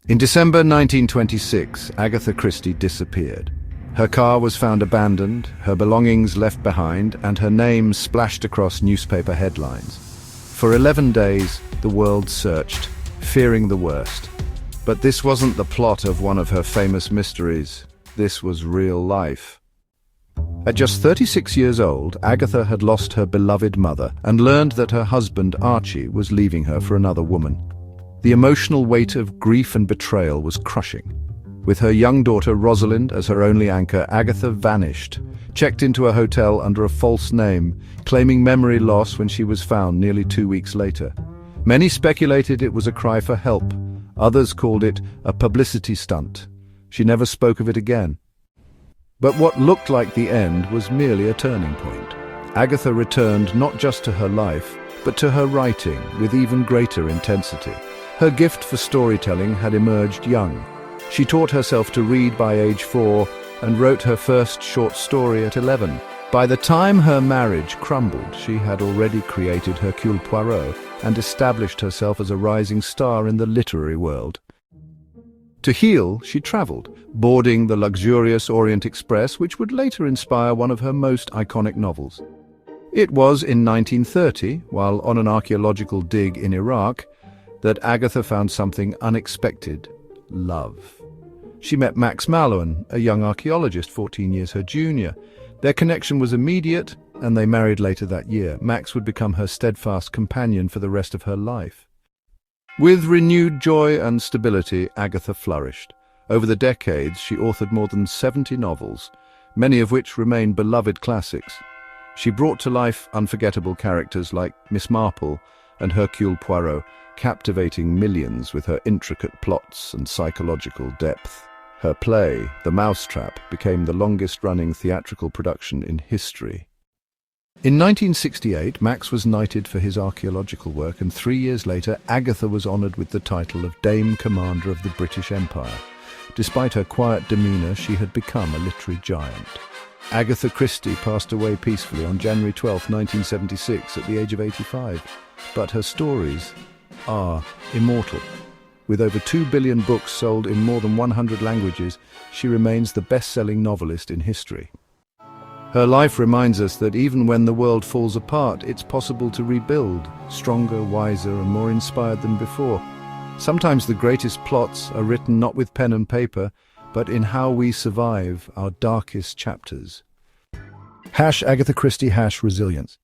In December 1926, Agatha Christie disappeared. Her car was found abandoned, her belongings left behind, and her name splashed across newspaper headlines. For 11 days, the world searched, fearing the worst. But this wasn't the plot of one of her famous mysteries. This was real life. At just 36 years old, Agatha had lost her beloved mother and learned that her husband, Archie, was leaving her for another woman. The emotional weight of grief and betrayal was crushing. With her young daughter Rosalind as her only anchor, Agatha vanished, checked into a hotel under a false name, claiming memory loss when she was found nearly 2 weeks later. Many speculated it was a cry for help. Others called it a publicity stunt. She never spoke of it again. But what looked like the end was merely a turning point. Agatha returned not just to her life, but to her writing with even greater intensity. Her gift for storytelling had emerged young. She taught herself to read by age 4 and wrote her first short story at 11. By the time her marriage crumbled, she had already created Hercule Poirot and established herself as a rising star in the literary world. To heal, she traveled, boarding the luxurious Orient Express, which would later inspire one of her most iconic novels. It was in 1930, while on an archaeological dig in Iraq, that Agatha found something unexpected: love. She met Max Mallowan, a young archaeologist 14 years her junior. Their connection was immediate, and they married later that year. Max would become her steadfast companion for the rest of her life. With renewed joy and stability, Agatha flourished. Over the decades, she authored more than 70 novels, many of which remain beloved classics. She brought to life unforgettable characters like Miss Marple and Hercule Poirot, captivating millions with her intricate plots and psychological depth. Her play, The Mousetrap, became the longest-running theatrical production in history. In 1968, Max was knighted for his archaeological work, and 3 years later, Agatha was honoured with the title of Dame Commander of the British Empire. Despite her quiet demeanour, she had become a literary giant. Agatha Christie passed away peacefully on January 12, 1976, at the age of 85. But her stories are immortal. With over 2 billion books sold in more than 100 languages, she remains the best-selling novelist in history. Her life reminds us that even when the world falls apart, it's possible to rebuild, stronger, wiser, and more inspired than before. Sometimes the greatest plots are written not with pen and paper, but in how we survive our darkest chapters. #Agatha Christie #resilience